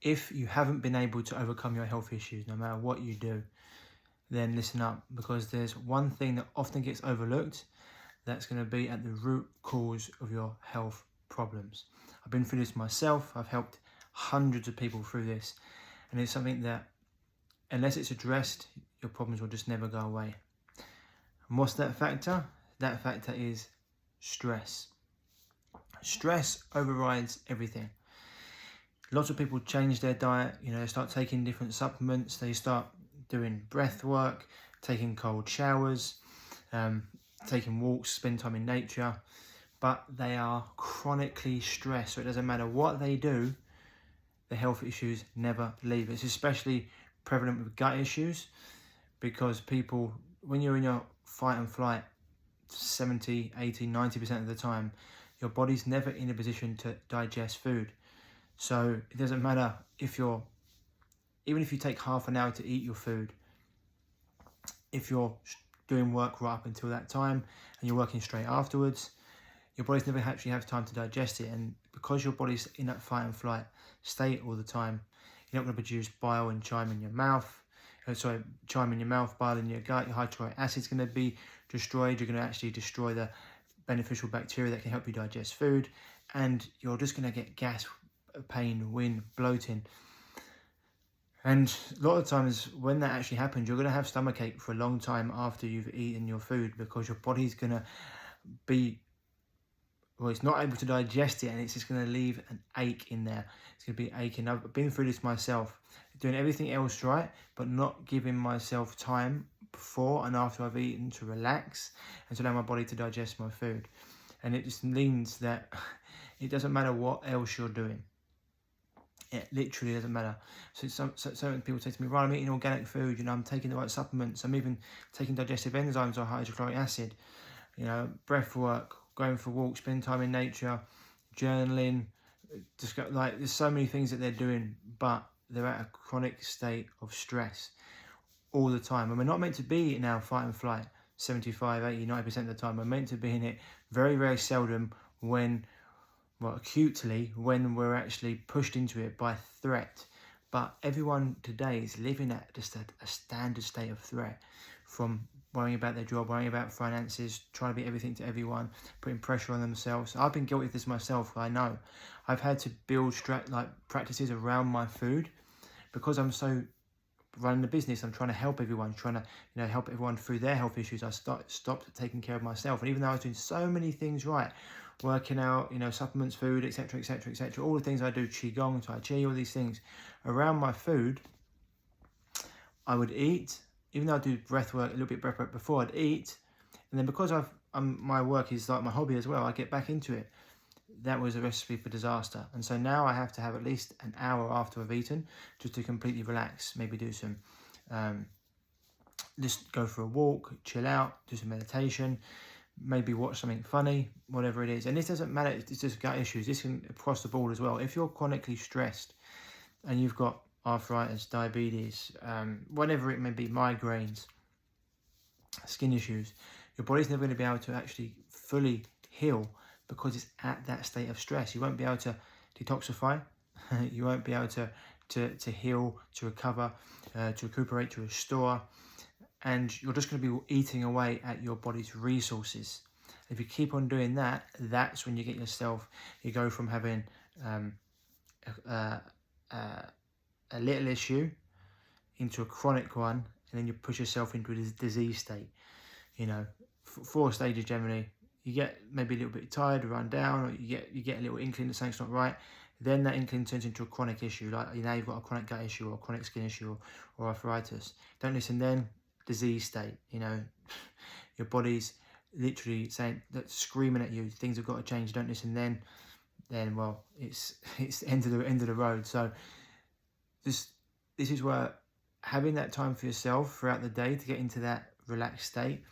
If you haven't been able to overcome your health issues, no matter what you do, then listen up, because there's one thing that often gets overlooked that's going to be at the root cause of your health problems. I've been through this myself. I've helped hundreds of people through this, and it's something that, unless it's addressed, your problems will just never go away. And what's that factor? That factor is stress. Stress overrides everything. Lots of people change their diet, they start taking different supplements, they start doing breath work, taking cold showers, taking walks, spend time in nature, but they are chronically stressed. So it doesn't matter what they do, the health issues never leave. It's especially prevalent with gut issues, because people, when you're in your fight and flight 70, 80, 90% of the time, your body's never in a position to digest food. So it doesn't matter even if you take half an hour to eat your food, if you're doing work right up until that time and you're working straight afterwards, your body's never actually have time to digest it. And because your body's in that fight and flight state all the time, you're not going to produce bile and chyme in your mouth. Chyme in your mouth, bile in your gut. Your hydrochloric acid's going to be destroyed. You're going to actually destroy the beneficial bacteria that can help you digest food, and you're just going to get gas, pain, wind, bloating. And a lot of times when that actually happens, you're going to have stomachache for a long time after you've eaten your food, because your body's going to it's not able to digest it, and it's just going to leave an ache in there. It's going to be aching. I've been through this myself, doing everything else right, but not giving myself time before and after I've eaten to relax and to allow my body to digest my food. And it just means that it doesn't matter what else you're doing. It literally doesn't matter. So some people say to me, right, I'm eating organic food, I'm taking the right supplements, I'm even taking digestive enzymes or hydrochloric acid, breath work, going for walks, spend time in nature, journaling, there's so many things that they're doing, but they're at a chronic state of stress all the time. And we're not meant to be in our fight and flight 75, 80, 90% of the time. We're meant to be in it very, very seldom acutely, when we're actually pushed into it by threat. But everyone today is living at just a standard state of threat, from worrying about their job, worrying about finances, trying to be everything to everyone, putting pressure on themselves. I've been guilty of this myself. I know I've had to build practices around my food, because I'm so running the business. I'm trying to help everyone, trying to help everyone through their health issues. I stopped taking care of myself, and even though I was doing so many things right, working out, supplements, food, etc., etc., etc., all the things I do, qigong, tai chi, all these things around my food, I would eat. Even though I do breath work, a little bit breath work before, I'd eat, and then because my work is like my hobby as well, I get back into it. That was a recipe for disaster. And so now I have to have at least an hour after I've eaten just to completely relax, maybe do some, just go for a walk, chill out, do some meditation, maybe watch something funny, whatever it is. And this doesn't matter, it's just gut issues. This can across the board as well. If you're chronically stressed and you've got arthritis, diabetes, whatever it may be, migraines, skin issues, your body's never going to be able to actually fully heal, because it's at that state of stress. You won't be able to detoxify. You won't be able to heal, to recover, to recuperate, to restore. And you're just going to be eating away at your body's resources. If you keep on doing that, that's when you go from having a little issue into a chronic one, and then you push yourself into a disease state. 4 stages generally. You get maybe a little bit tired, run down, or you get a little inkling that something's not right. Then that inkling turns into a chronic issue, like now you've got a chronic gut issue or a chronic skin issue or arthritis. Don't listen then, disease state. Your body's literally saying that, screaming at you, things have got to change. Don't listen then well, it's the end of the road. So this is where having that time for yourself throughout the day to get into that relaxed state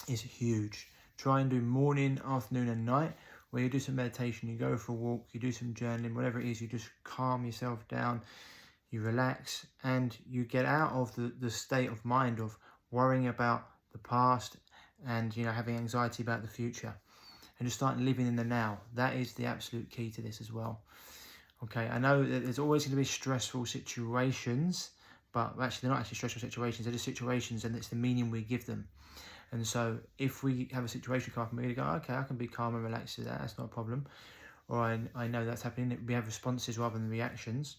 is huge. Try and do morning, afternoon and night, where you do some meditation, you go for a walk, you do some journaling, whatever it is, you just calm yourself down, you relax, and you get out of the state of mind of worrying about the past and having anxiety about the future, and just start living in the now. That is the absolute key to this as well. Okay, I know that there's always going to be stressful situations, but actually they're not actually stressful situations, they're just situations, and it's the meaning we give them. And so if we have a situation come up and we go, okay, I can be calm and relaxed to that, that's not a problem. Or I know that's happening, we have responses rather than reactions.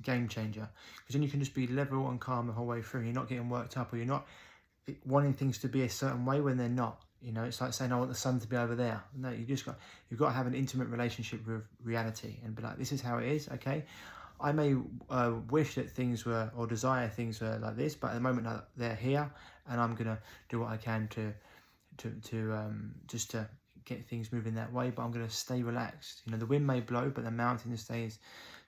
Game changer. Because then you can just be level and calm the whole way through. You're not getting worked up, or you're not wanting things to be a certain way when they're not. You know, it's like saying, I want the sun to be over there. No, you've got to have an intimate relationship with reality and be like, this is how it is, okay? I may wish that things were, or desire things were like this, but at the moment they're here, and I'm gonna do what I can to just to get things moving that way. But I'm gonna stay relaxed. You know, the wind may blow, but the mountain stays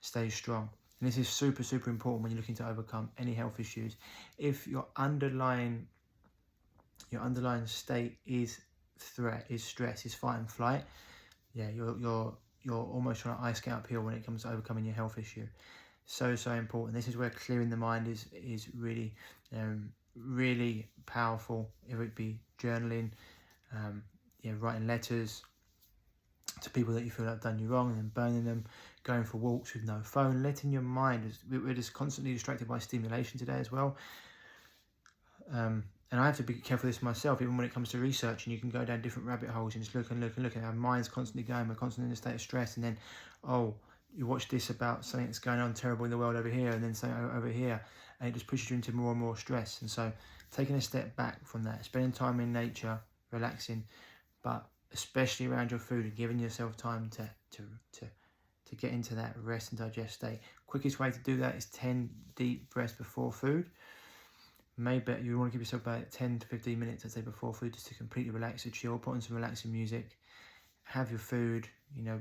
strong. And this is super, super important when you're looking to overcome any health issues. If your underlying state is threat, is stress, is fight and flight, yeah, you're almost trying to ice skate uphill when it comes to overcoming your health issue. So important. This is where clearing the mind is really really powerful. It would be journaling, writing letters to people that you feel have done you wrong, and then burning them, going for walks with no phone, letting your mind, we're just constantly distracted by stimulation today as well. And I have to be careful of this myself, even when it comes to research, and you can go down different rabbit holes and just look and our mind's constantly going, we're constantly in a state of stress, and then, oh, you watch this about something that's going on terrible in the world over here, and then something over here, and it just pushes you into more and more stress. And so taking a step back from that, spending time in nature, relaxing, but especially around your food, and giving yourself time to get into that rest and digest state. Quickest way to do that is 10 deep breaths before food. Maybe you want to give yourself about 10 to 15 minutes, I'd say, before food, just to completely relax and chill. Put on some relaxing music. Have your food,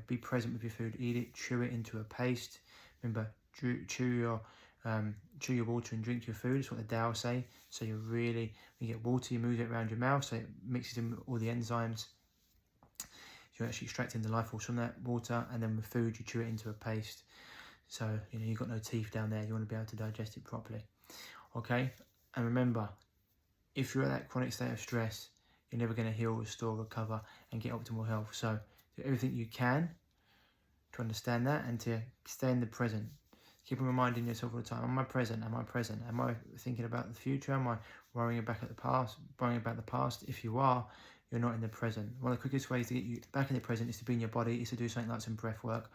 be present with your food. Eat it, chew it into a paste. Remember, chew your water and drink your food. It's what the Tao say. So when you get water, you move it around your mouth, so it mixes in all the enzymes. You're actually extracting the life force from that water, and then with food, you chew it into a paste. So, you've got no teeth down there. You want to be able to digest it properly. Okay? And remember, if you're at that chronic state of stress, you're never going to heal, restore, recover, and get optimal health. So do everything you can to understand that and to stay in the present. Keep reminding yourself all the time, am I present? Am I present? Am I thinking about the future? Am I worrying about the past? If you are, you're not in the present. One of the quickest ways to get you back in the present is to be in your body, is to do something like some breath work,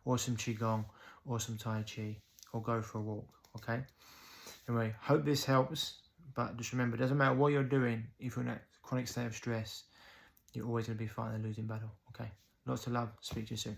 or some Qigong, or some Tai Chi, or go for a walk, okay? Anyway, hope this helps, but just remember, it doesn't matter what you're doing, if you're in that chronic state of stress, you're always going to be fighting a losing battle, okay? Lots of love, speak to you soon.